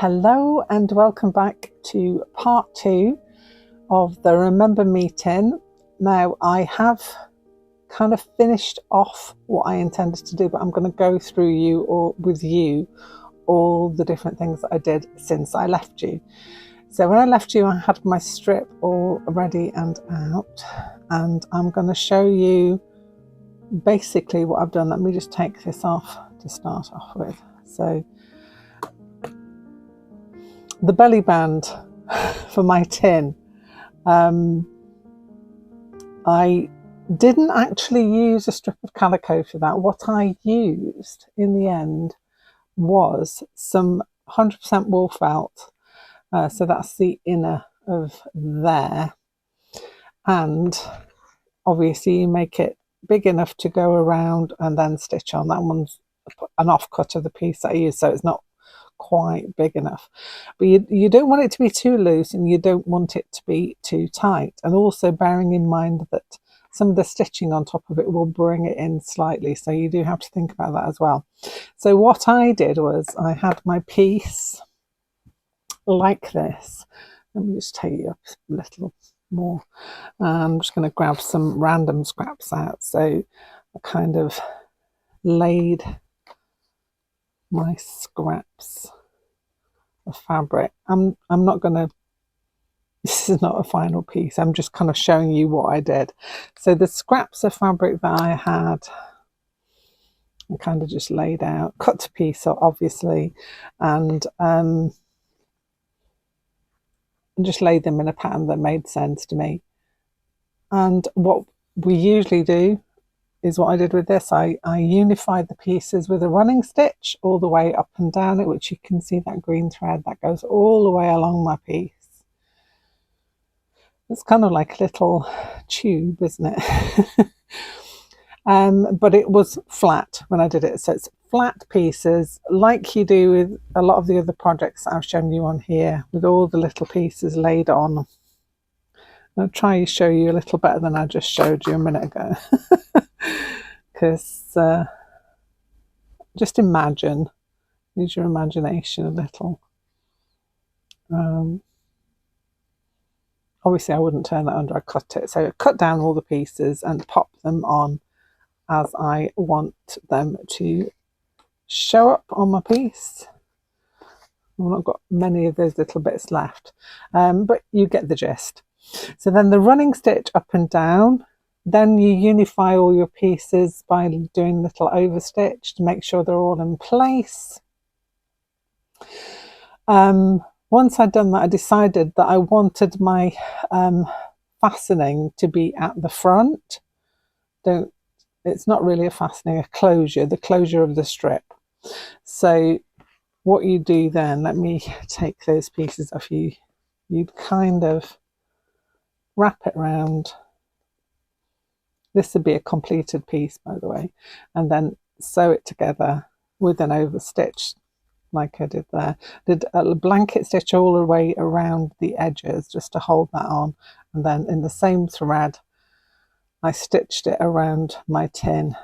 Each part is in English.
Hello and welcome back to part 2 of the Remember Me tin. Now I have kind of finished off what I intended to do, but I'm going to go through with you all the different things that I did since I left you. So when I left you, I had my strip all ready and out, and I'm going to show you basically what I've done. Let me just take this off to start off with. So the belly band for my tin, I didn't actually use a strip of calico for that. What I used in the end was some 100% wool felt, so that's the inner of there, and obviously you make it big enough to go around and then stitch on. That one's an offcut of the piece that I use, so it's not quite big enough, but you don't want it to be too loose and you don't want it to be too tight, and also bearing in mind that some of the stitching on top of it will bring it in slightly, so you do have to think about that as well. So what I did was I had my piece like this. Let me just take you up a little more. I'm just going to grab some random scraps out. So I kind of laid my scraps of fabric. I'm not going to, this is not a final piece, I'm just kind of showing you what I did. So the scraps of fabric that I had, I kind of just laid out, cut to piece obviously, and just laid them in a pattern that made sense to me. And what we usually do is what I did with this. I unified the pieces with a running stitch all the way up and down it, which you can see that green thread that goes all the way along my piece. It's kind of like a little tube, isn't it? But it was flat when I did it. So it's flat pieces like you do with a lot of the other projects that I've shown you on here, with all the little pieces laid on. I'll try to show you a little better than I just showed you a minute ago. Because just imagine, use your imagination a little. Obviously I wouldn't turn that under, I cut it. So I cut down all the pieces and pop them on as I want them to show up on my piece. I've not got many of those little bits left, but you get the gist. So then the running stitch up and down, then you unify all your pieces by doing little overstitch to make sure they're all in place. Once I'd done that, I decided that I wanted my fastening to be at the front. It's not really a fastening, a closure, the closure of the strip. So what you do then, let me take those pieces off you. You'd kind of wrap it around. This would be a completed piece, by the way, and then sew it together with an overstitch like I did there. Did a blanket stitch all the way around the edges just to hold that on, and then in the same thread I stitched it around my tin.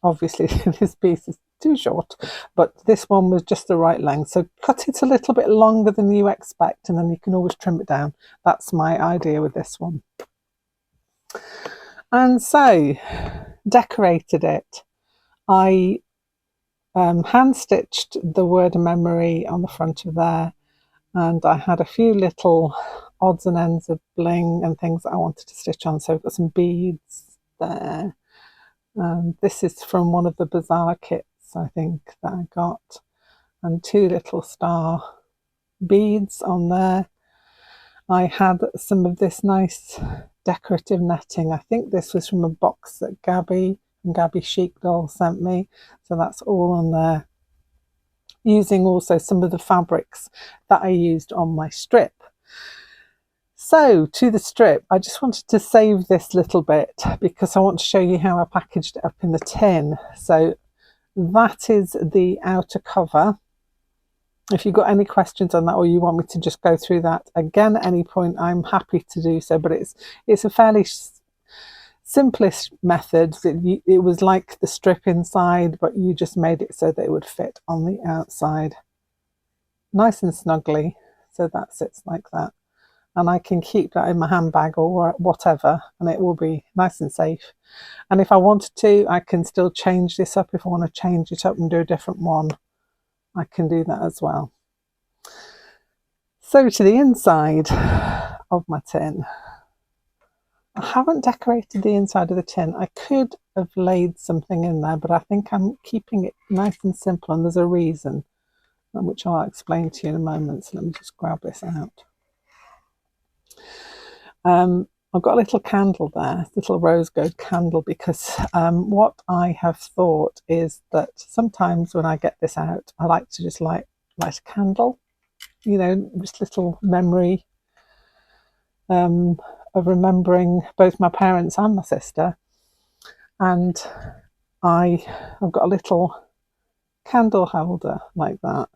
Obviously this piece is too short, but this one was just the right length, so cut it a little bit longer than you expect and then you can always trim it down. That's my idea with this one. And so decorated it. I hand stitched the word memory on the front of there, and I had a few little odds and ends of bling and things that I wanted to stitch on. So I've got some beads there. This is from one of the bazaar kits, I think, that I got, and 2 little star beads on there. I had some of this nice decorative netting. I think this was from a box that Gabby and Gabby Chic Doll sent me, so that's all on there. Using also some of the fabrics that I used on my strip. So to the strip, I just wanted to save this little bit because I want to show you how I packaged it up in the tin. So that is the outer cover. If you've got any questions on that, or you want me to just go through that again at any point, I'm happy to do so, but it's a fairly simplest methods. It was like the strip inside, but you just made it so that it would fit on the outside. Nice and snugly, so that sits like that. And I can keep that in my handbag or whatever, and it will be nice and safe. And if I wanted to, I can still change this up. If I want to change it up and do a different one, I can do that as well. So to the inside of my tin. I haven't decorated the inside of the tin. I could have laid something in there, but I think I'm keeping it nice and simple, and there's a reason, which I'll explain to you in a moment. So let me just grab this out. I've got a little candle there, little rose gold candle, because what I have thought is that sometimes when I get this out, I like to just light a candle, you know, just little memory of remembering both my parents and my sister. And I've got a little candle holder like that.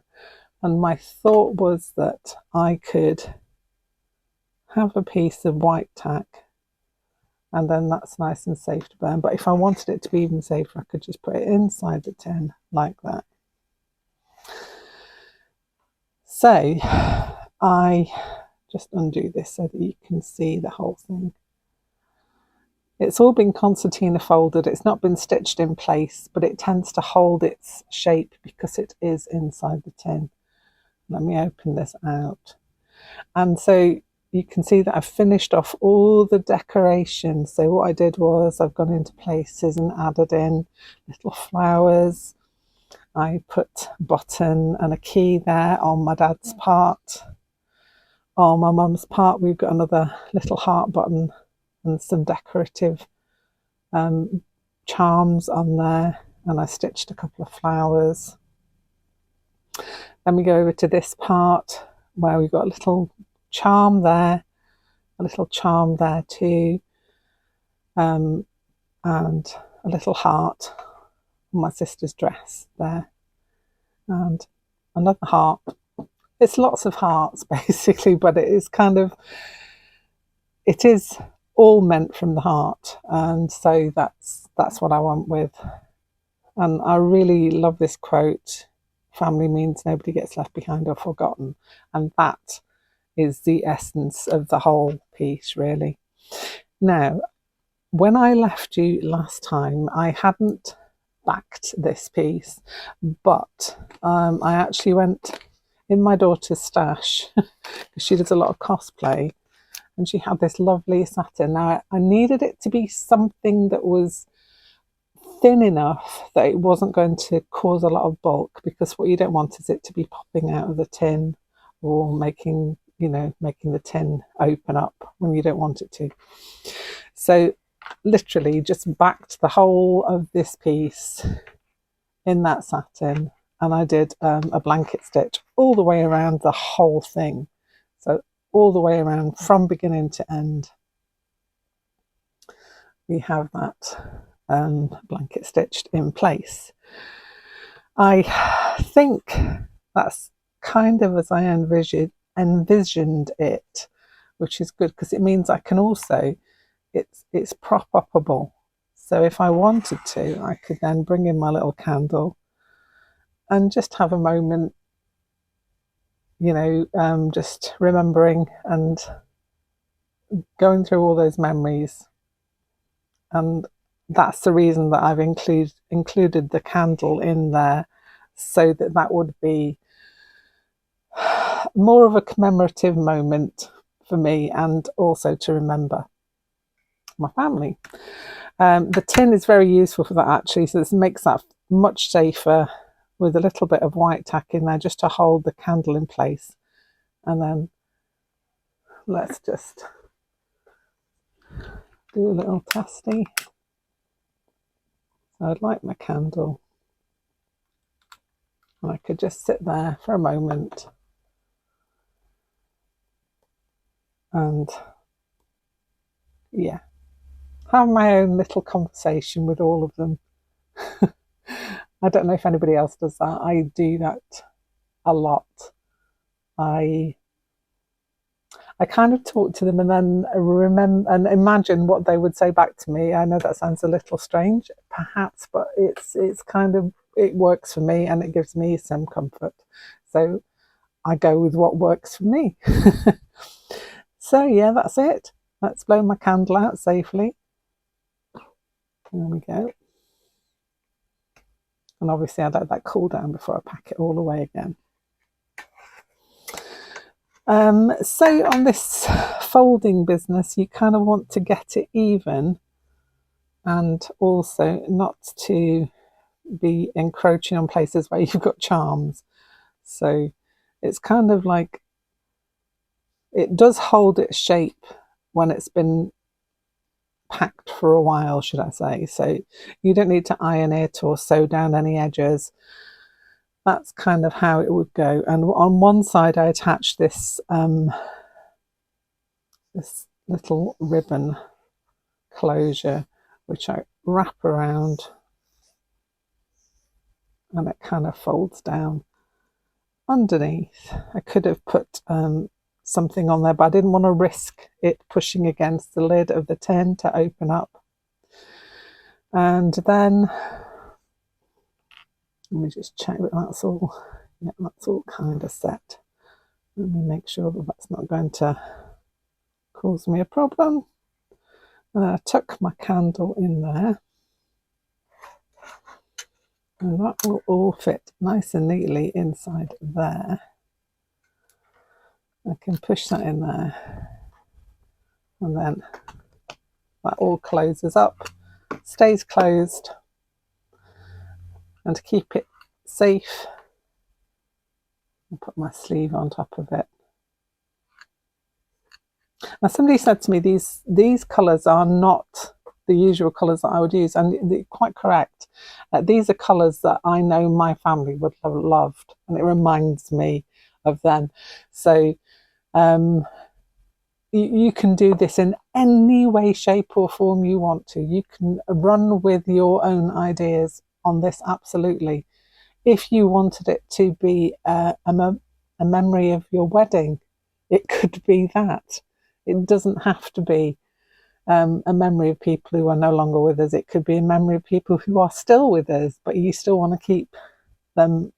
And my thought was that I could have a piece of white tack, and then that's nice and safe to burn. But if I wanted it to be even safer, I could just put it inside the tin like that. So I just undo this so that you can see the whole thing. It's all been concertina folded. It's not been stitched in place, but it tends to hold its shape because it is inside the tin. Let me open this out. And so you can see that I've finished off all the decorations. So what I did was I've gone into places and added in little flowers. I put a button and a key there on my dad's part. On my mum's part, we've got another little heart button and some decorative charms on there. And I stitched a couple of flowers. Then we go over to this part where we've got a little charm there, a little charm there too, and a little heart on my sister's dress there, and another heart. It's lots of hearts basically, but it is it is all meant from the heart, and so that's what I want with. And I really love this quote: family means nobody gets left behind or forgotten, and that is the essence of the whole piece, really. Now, when I left you last time, I hadn't backed this piece, but I actually went in my daughter's stash because she does a lot of cosplay, and she had this lovely satin. Now, I needed it to be something that was thin enough that it wasn't going to cause a lot of bulk, because what you don't want is it to be popping out of the tin or making the tin open up when you don't want it to. So literally just backed the whole of this piece in that satin, and I did a blanket stitch all the way around the whole thing. So all the way around from beginning to end, we have that blanket stitched in place. I think that's kind of as I envisioned it, which is good because it means I can also, it's prop upable. So if I wanted to, I could then bring in my little candle and just have a moment, just remembering and going through all those memories. And that's the reason that I've included the candle in there, so that would be more of a commemorative moment for me, and also to remember my family. The tin is very useful for that actually, so this makes that much safer, with a little bit of white tack in there just to hold the candle in place. And then let's just do a little testy. So I'd like my candle, and I could just sit there for a moment and have my own little conversation with all of them. I don't know if anybody else does that. I do that a lot. I I kind of talk to them and then remember and imagine what they would say back to me. I know that sounds a little strange, perhaps, but it's kind of, it works for me and it gives me some comfort. So I go with what works for me. So yeah, that's it. Let's blow my candle out safely. There we go. And obviously I'd let that cool down before I pack it all away again. So on this folding business, you kind of want to get it even and also not to be encroaching on places where you've got charms. So it's kind of like, it does hold its shape when it's been packed for a while, should I say. So you don't need to iron it or sew down any edges. That's kind of how it would go. And on one side I attached this this little ribbon closure, which I wrap around and it kind of folds down underneath. I could have put something on there, but I didn't want to risk it pushing against the lid of the tin to open up. And then let me just check that that's all, yeah, that's all kind of set. Let me make sure that that's not going to cause me a problem. I tuck my candle in there. And that will all fit nice and neatly inside there. I can push that in there. And then that all closes up, stays closed. And to keep it safe, I'll put my sleeve on top of it. Now somebody said to me these colours are not the usual colours that I would use, and they're quite correct. These are colours that I know my family would have loved, and it reminds me of them. So you can do this in any way, shape or form you want to. You can run with your own ideas on this, absolutely. If you wanted it to be a memory of your wedding, it could be that. It doesn't have to be a memory of people who are no longer with us. It could be a memory of people who are still with us, but you still want to keep them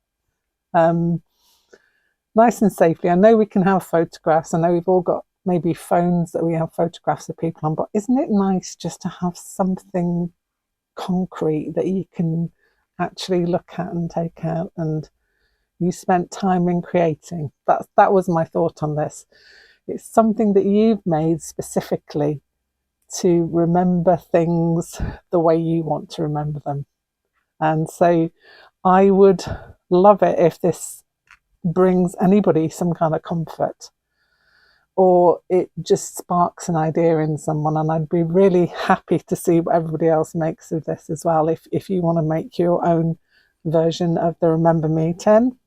nice and safely. I know we can have photographs. I know we've all got maybe phones that we have photographs of people on, but isn't it nice just to have something concrete that you can actually look at and take out, and you spent time in creating? That was my thought on this. It's something that you've made specifically to remember things the way you want to remember them. And so I would love it if this brings anybody some kind of comfort, or it just sparks an idea in someone. And I'd be really happy to see what everybody else makes of this as well. If you want to make your own version of the Remember Me tin.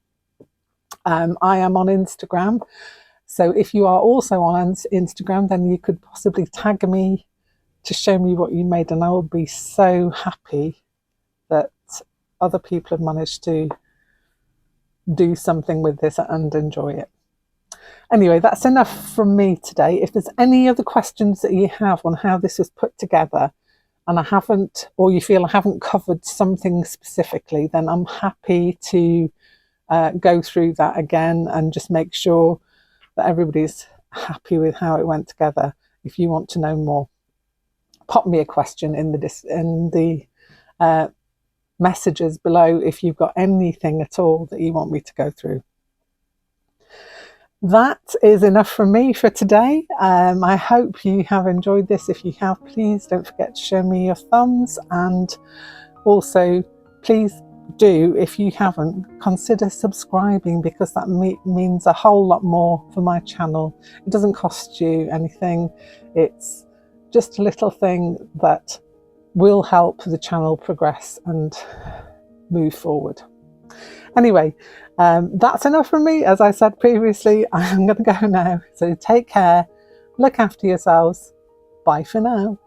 I am on Instagram. So if you are also on Instagram, then you could possibly tag me to show me what you made, and I will be so happy that other people have managed to do something with this and enjoy it. Anyway, that's enough from me today. If there's any other questions that you have on how this was put together and I haven't, or you feel I haven't covered something specifically, then I'm happy to go through that again and just make sure that everybody's happy with how it went together. If you want to know more, pop me a question in the messages below if you've got anything at all that you want me to go through. That is enough from me for today. I hope you have enjoyed this. If you have, please don't forget to show me your thumbs, and also please do, if you haven't, consider subscribing, because that means a whole lot more for my channel. It doesn't cost you anything. It's just a little thing that will help the channel progress and move forward. Anyway, that's enough from me. As I said previously, I'm going to go now. So take care, look after yourselves. Bye for now.